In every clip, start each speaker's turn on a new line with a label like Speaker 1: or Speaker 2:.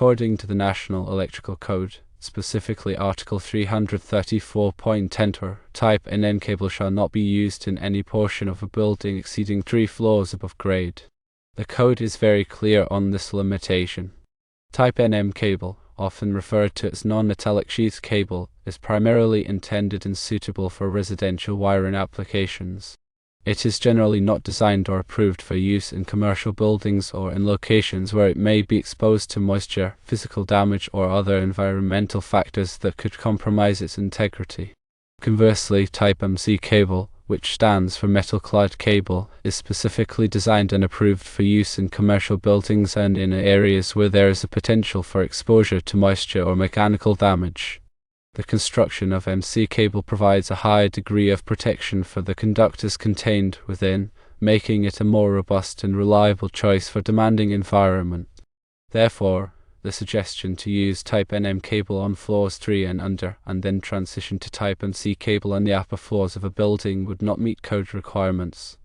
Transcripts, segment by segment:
Speaker 1: According to the National Electrical Code, specifically Article 334.10, type NM cable shall not be used in any portion of a building exceeding 3 floors above grade. The code is very clear on this limitation. Type NM cable, often referred to as non-metallic sheath cable, is primarily intended and suitable for residential wiring applications. It is generally not designed or approved for use in commercial buildings or in locations where it may be exposed to moisture, physical damage, or other environmental factors that could compromise its integrity. Conversely, Type MC cable, which stands for metal-clad cable, is specifically designed and approved for use in commercial buildings and in areas where there is a potential for exposure to moisture or mechanical damage. The construction of MC cable provides a high degree of protection for the conductors contained within, making it a more robust and reliable choice for demanding environment. Therefore, the suggestion to use Type NM cable on floors 3 and under, and then transition to Type MC cable on the upper floors of a building would not meet code requirements.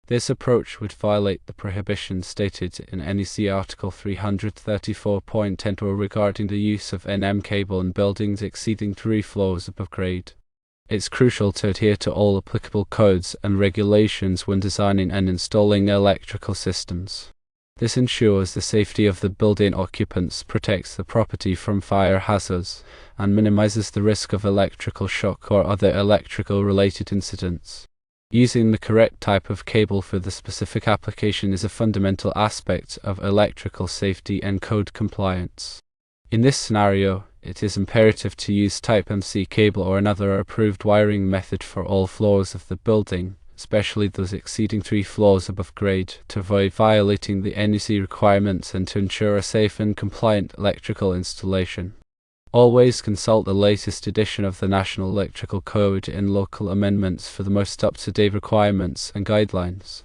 Speaker 1: This approach would violate the prohibition stated in NEC Article 334.10 regarding the use of NM cable in buildings exceeding 3 floors above grade. It's crucial to adhere to all applicable codes and regulations when designing and installing electrical systems. This ensures the safety of the building occupants, protects the property from fire hazards, and minimizes the risk of electrical shock or other electrical-related incidents. Using the correct type of cable for the specific application is a fundamental aspect of electrical safety and code compliance. In this scenario, it is imperative to use Type MC cable or another approved wiring method for all floors of the building, especially those exceeding 3 floors above grade, to avoid violating the NEC requirements and to ensure a safe and compliant electrical installation. Always consult the latest edition of the National Electrical Code in local amendments for the most up-to-date requirements and guidelines.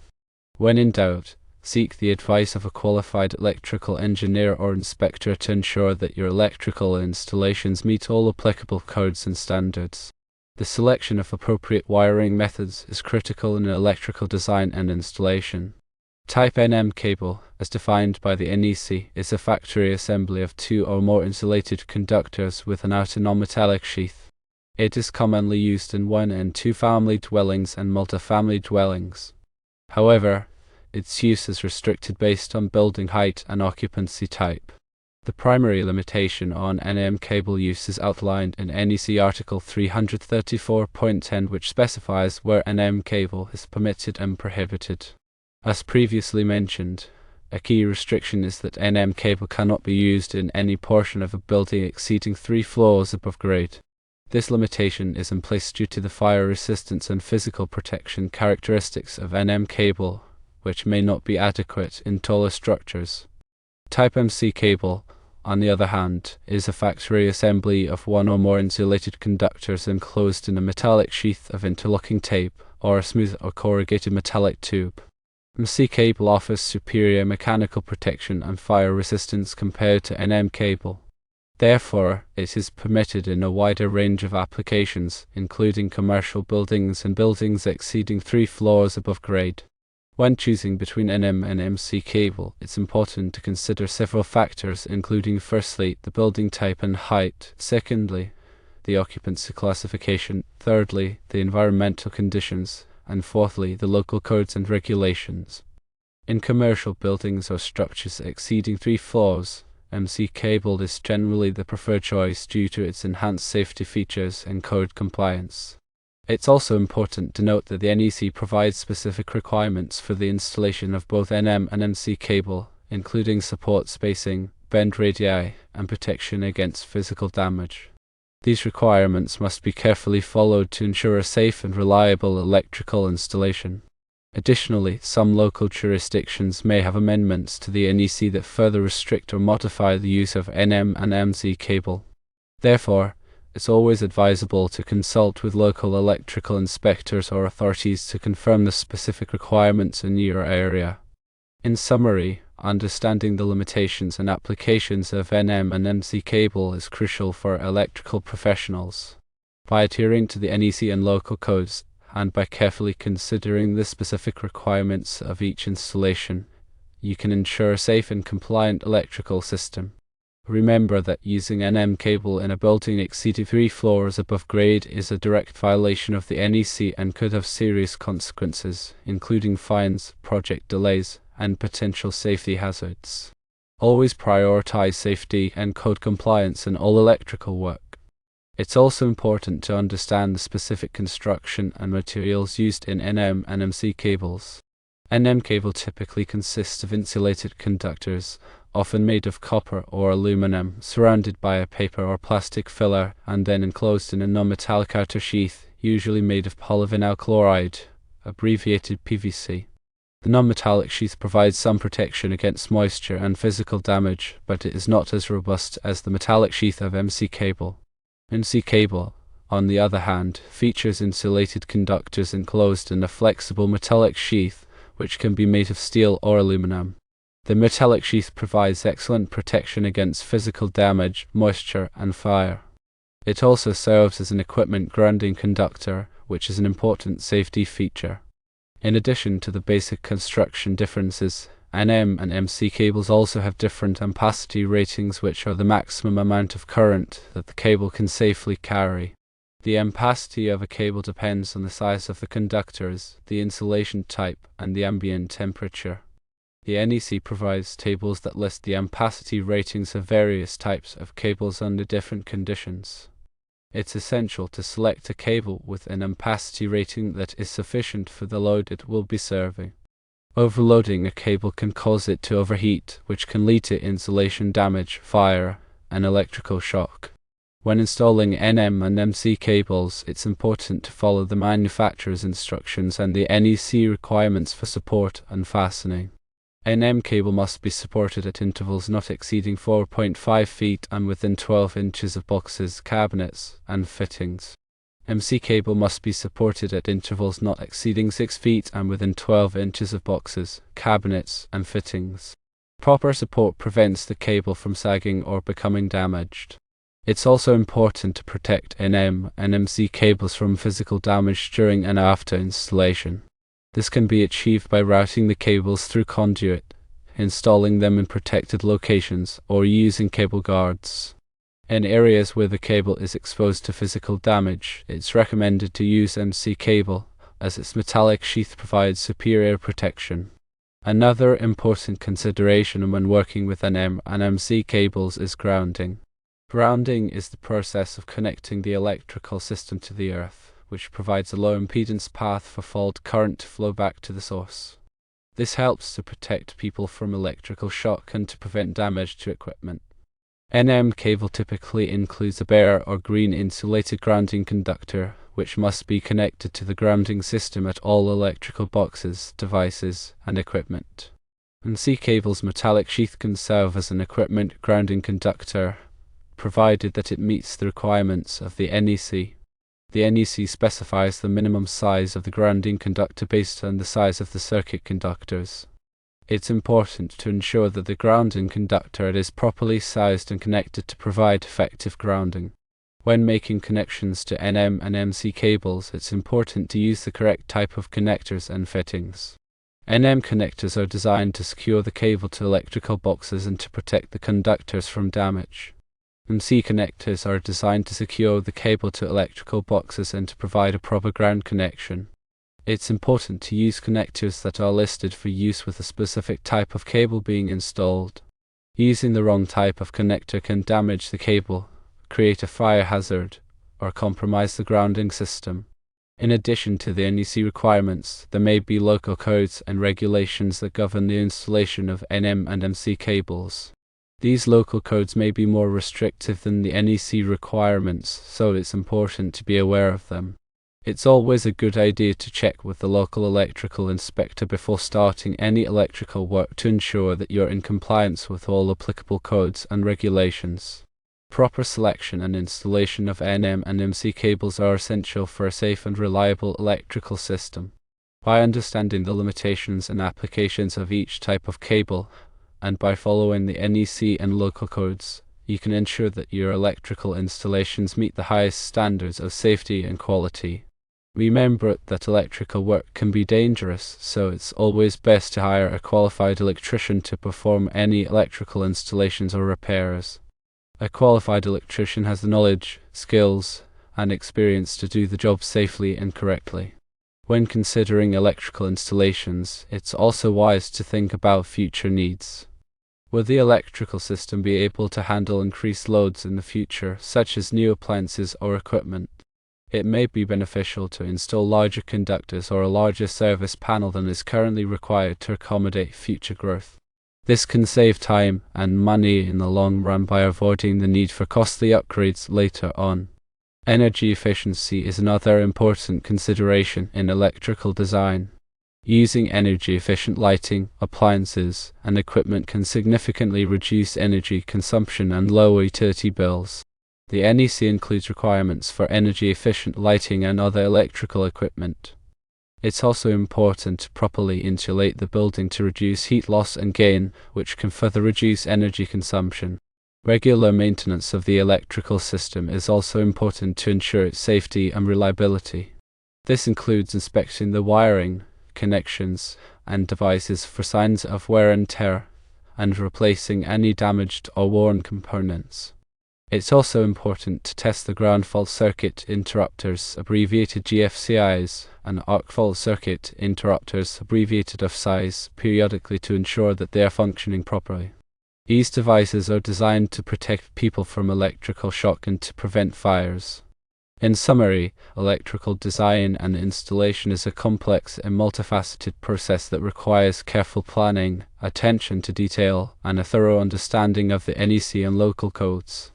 Speaker 1: When in doubt, seek the advice of a qualified electrical engineer or inspector to ensure that your electrical installations meet all applicable codes and standards. The selection of appropriate wiring methods is critical in electrical design and installation. Type NM cable, as defined by the NEC, is a factory assembly of 2 or more insulated conductors with an outer non-metallic sheath. It is commonly used in 1- and 2-family dwellings and multifamily dwellings. However, its use is restricted based on building height and occupancy type. The primary limitation on NM cable use is outlined in NEC Article 334.10, which specifies where NM cable is permitted and prohibited. As previously mentioned, a key restriction is that NM cable cannot be used in any portion of a building exceeding 3 floors above grade. This limitation is in place due to the fire resistance and physical protection characteristics of NM cable, which may not be adequate in taller structures. Type MC cable, on the other hand, is a factory assembly of 1 or more insulated conductors enclosed in a metallic sheath of interlocking tape or a smooth or corrugated metallic tube. MC cable offers superior mechanical protection and fire resistance compared to NM cable. Therefore, it is permitted in a wider range of applications, including commercial buildings and buildings exceeding 3 floors above grade. When choosing between NM and MC cable, it's important to consider several factors, including firstly, the building type and height, secondly, the occupancy classification, thirdly, the environmental conditions, and fourthly, the local codes and regulations. In commercial buildings or structures exceeding 3 floors, MC cable is generally the preferred choice due to its enhanced safety features and code compliance. It's also important to note that the NEC provides specific requirements for the installation of both NM and MC cable, including support spacing, bend radii, and protection against physical damage. These requirements must be carefully followed to ensure a safe and reliable electrical installation. Additionally, some local jurisdictions may have amendments to the NEC that further restrict or modify the use of NM and MC cable. Therefore, it's always advisable to consult with local electrical inspectors or authorities to confirm the specific requirements in your area. In summary, understanding the limitations and applications of NM and MC cable is crucial for electrical professionals. By adhering to the NEC and local codes, and by carefully considering the specific requirements of each installation, you can ensure a safe and compliant electrical system. Remember that using NM cable in a building exceeding 3 floors above grade is a direct violation of the NEC and could have serious consequences, including fines, project delays, and potential safety hazards. Always prioritize safety and code compliance in all electrical work. It's also important to understand the specific construction and materials used in NM and MC cables. NM cable typically consists of insulated conductors, often made of copper or aluminum, surrounded by a paper or plastic filler and then enclosed in a non-metallic outer sheath, usually made of polyvinyl chloride, abbreviated PVC. The non-metallic sheath provides some protection against moisture and physical damage, but it is not as robust as the metallic sheath of MC cable. MC cable, on the other hand, features insulated conductors enclosed in a flexible metallic sheath, which can be made of steel or aluminum. The metallic sheath provides excellent protection against physical damage, moisture, and fire. It also serves as an equipment grounding conductor, which is an important safety feature. In addition to the basic construction differences, NM and MC cables also have different ampacity ratings, which are the maximum amount of current that the cable can safely carry. The ampacity of a cable depends on the size of the conductors, the insulation type, and the ambient temperature. The NEC provides tables that list the ampacity ratings of various types of cables under different conditions. It's essential to select a cable with an ampacity rating that is sufficient for the load it will be serving. Overloading a cable can cause it to overheat, which can lead to insulation damage, fire, and electrical shock. When installing NM and MC cables, it's important to follow the manufacturer's instructions and the NEC requirements for support and fastening. NM cable must be supported at intervals not exceeding 4.5 feet and within 12 inches of boxes, cabinets, and fittings. MC cable must be supported at intervals not exceeding 6 feet and within 12 inches of boxes, cabinets, and fittings. Proper support prevents the cable from sagging or becoming damaged. It's also important to protect NM and MC cables from physical damage during and after installation. This can be achieved by routing the cables through conduit, installing them in protected locations, or using cable guards. In areas where the cable is exposed to physical damage, it's recommended to use MC cable, as its metallic sheath provides superior protection. Another important consideration when working with NM and MC cables is grounding. Grounding is the process of connecting the electrical system to the earth, which provides a low impedance path for fault current to flow back to the source. This helps to protect people from electrical shock and to prevent damage to equipment. NM cable typically includes a bare or green insulated grounding conductor, which must be connected to the grounding system at all electrical boxes, devices, and equipment. MC cable's metallic sheath can serve as an equipment grounding conductor, provided that it meets the requirements of the NEC. The NEC specifies the minimum size of the grounding conductor based on the size of the circuit conductors. It's important to ensure that the grounding conductor is properly sized and connected to provide effective grounding. When making connections to NM and MC cables, it's important to use the correct type of connectors and fittings. NM connectors are designed to secure the cable to electrical boxes and to protect the conductors from damage. MC connectors are designed to secure the cable to electrical boxes and to provide a proper ground connection. It's important to use connectors that are listed for use with a specific type of cable being installed. Using the wrong type of connector can damage the cable, create a fire hazard, or compromise the grounding system. In addition to the NEC requirements, there may be local codes and regulations that govern the installation of NM and MC cables. These local codes may be more restrictive than the NEC requirements, so it's important to be aware of them. It's always a good idea to check with the local electrical inspector before starting any electrical work to ensure that you're in compliance with all applicable codes and regulations. Proper selection and installation of NM and MC cables are essential for a safe and reliable electrical system. By understanding the limitations and applications of each type of cable, and by following the NEC and local codes, you can ensure that your electrical installations meet the highest standards of safety and quality. Remember that electrical work can be dangerous, so it's always best to hire a qualified electrician to perform any electrical installations or repairs. A qualified electrician has the knowledge, skills, and experience to do the job safely and correctly. When considering electrical installations, it's also wise to think about future needs. Will the electrical system be able to handle increased loads in the future, such as new appliances or equipment? It may be beneficial to install larger conductors or a larger service panel than is currently required to accommodate future growth. This can save time and money in the long run by avoiding the need for costly upgrades later on. Energy efficiency is another important consideration in electrical design. Using energy-efficient lighting, appliances, and equipment can significantly reduce energy consumption and lower utility bills. The NEC includes requirements for energy-efficient lighting and other electrical equipment. It's also important to properly insulate the building to reduce heat loss and gain, which can further reduce energy consumption. Regular maintenance of the electrical system is also important to ensure its safety and reliability. This includes inspecting the wiring, connections, and devices for signs of wear and tear, and replacing any damaged or worn components. It's also important to test the ground fault circuit interrupters, abbreviated GFCIs, and arc fault circuit interrupters, abbreviated AFCIs, periodically to ensure that they are functioning properly. These devices are designed to protect people from electrical shock and to prevent fires. In summary, electrical design and installation is a complex and multifaceted process that requires careful planning, attention to detail, and a thorough understanding of the NEC and local codes.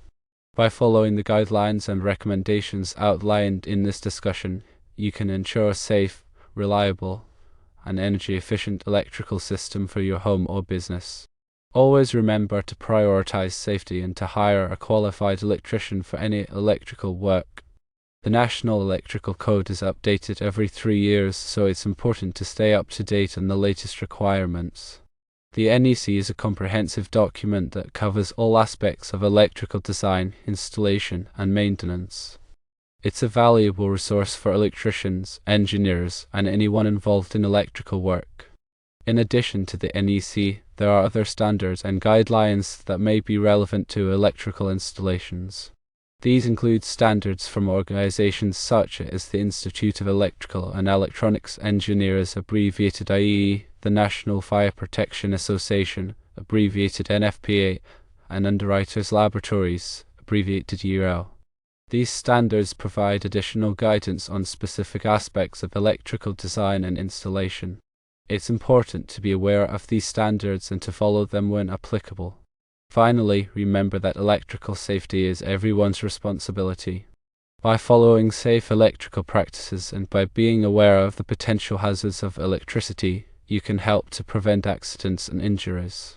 Speaker 1: By following the guidelines and recommendations outlined in this discussion, you can ensure a safe, reliable, and energy-efficient electrical system for your home or business. Always remember to prioritize safety and to hire a qualified electrician for any electrical work. The National Electrical Code is updated every 3 years, so it's important to stay up to date on the latest requirements. The NEC is a comprehensive document that covers all aspects of electrical design, installation, and maintenance. It's a valuable resource for electricians, engineers, and anyone involved in electrical work. In addition to the NEC, there are other standards and guidelines that may be relevant to electrical installations. These include standards from organizations such as the Institute of Electrical and Electronics Engineers, abbreviated IEE, the National Fire Protection Association, abbreviated NFPA, and Underwriters Laboratories, abbreviated UL. These standards provide additional guidance on specific aspects of electrical design and installation. It's important to be aware of these standards and to follow them when applicable. Finally, remember that electrical safety is everyone's responsibility. By following safe electrical practices and by being aware of the potential hazards of electricity, you can help to prevent accidents and injuries.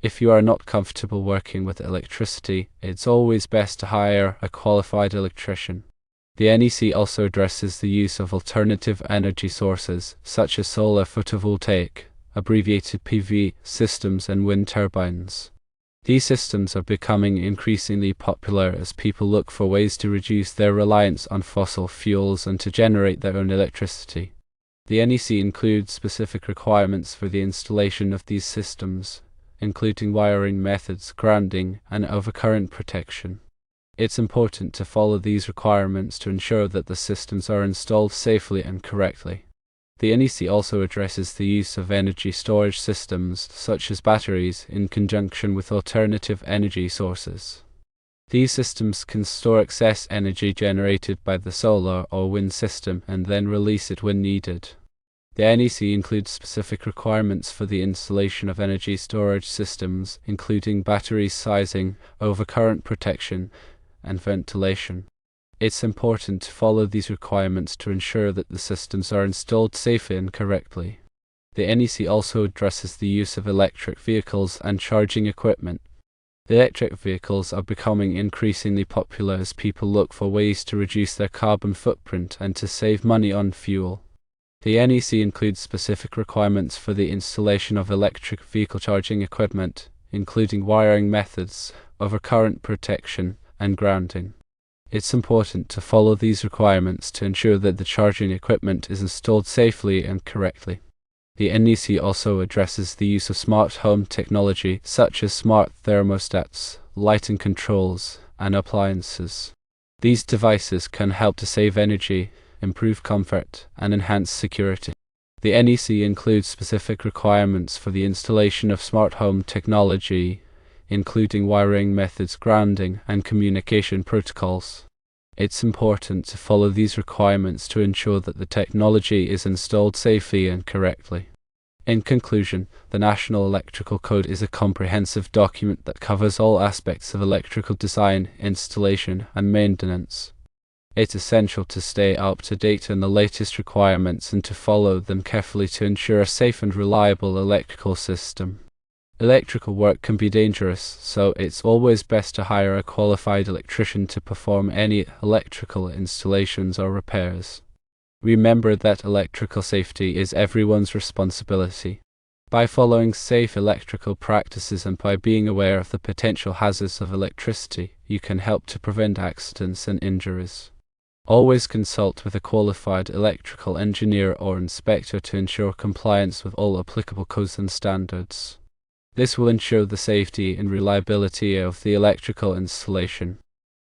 Speaker 1: If you are not comfortable working with electricity, it's always best to hire a qualified electrician. The NEC also addresses the use of alternative energy sources, such as solar photovoltaic, abbreviated PV, systems and wind turbines. These systems are becoming increasingly popular as people look for ways to reduce their reliance on fossil fuels and to generate their own electricity. The NEC includes specific requirements for the installation of these systems, including wiring methods, grounding, and overcurrent protection. It's important to follow these requirements to ensure that the systems are installed safely and correctly. The NEC also addresses the use of energy storage systems, such as batteries, in conjunction with alternative energy sources. These systems can store excess energy generated by the solar or wind system and then release it when needed. The NEC includes specific requirements for the installation of energy storage systems, including battery sizing, overcurrent protection, and ventilation. It's important to follow these requirements to ensure that the systems are installed safely and correctly. The NEC also addresses the use of electric vehicles and charging equipment. Electric vehicles are becoming increasingly popular as people look for ways to reduce their carbon footprint and to save money on fuel. The NEC includes specific requirements for the installation of electric vehicle charging equipment, including wiring methods, overcurrent protection, and grounding. It's important to follow these requirements to ensure that the charging equipment is installed safely and correctly. The NEC also addresses the use of smart home technology such as smart thermostats, lighting controls, and appliances. These devices can help to save energy, improve comfort, and enhance security. The NEC includes specific requirements for the installation of smart home technology, including wiring methods, grounding, and communication protocols. It's important to follow these requirements to ensure that the technology is installed safely and correctly. In conclusion, the National Electrical Code is a comprehensive document that covers all aspects of electrical design, installation, and maintenance. It's essential to stay up to date on the latest requirements and to follow them carefully to ensure a safe and reliable electrical system. Electrical work can be dangerous, so it's always best to hire a qualified electrician to perform any electrical installations or repairs. Remember that electrical safety is everyone's responsibility. By following safe electrical practices and by being aware of the potential hazards of electricity, you can help to prevent accidents and injuries. Always consult with a qualified electrical engineer or inspector to ensure compliance with all applicable codes and standards. This will ensure the safety and reliability of the electrical installation.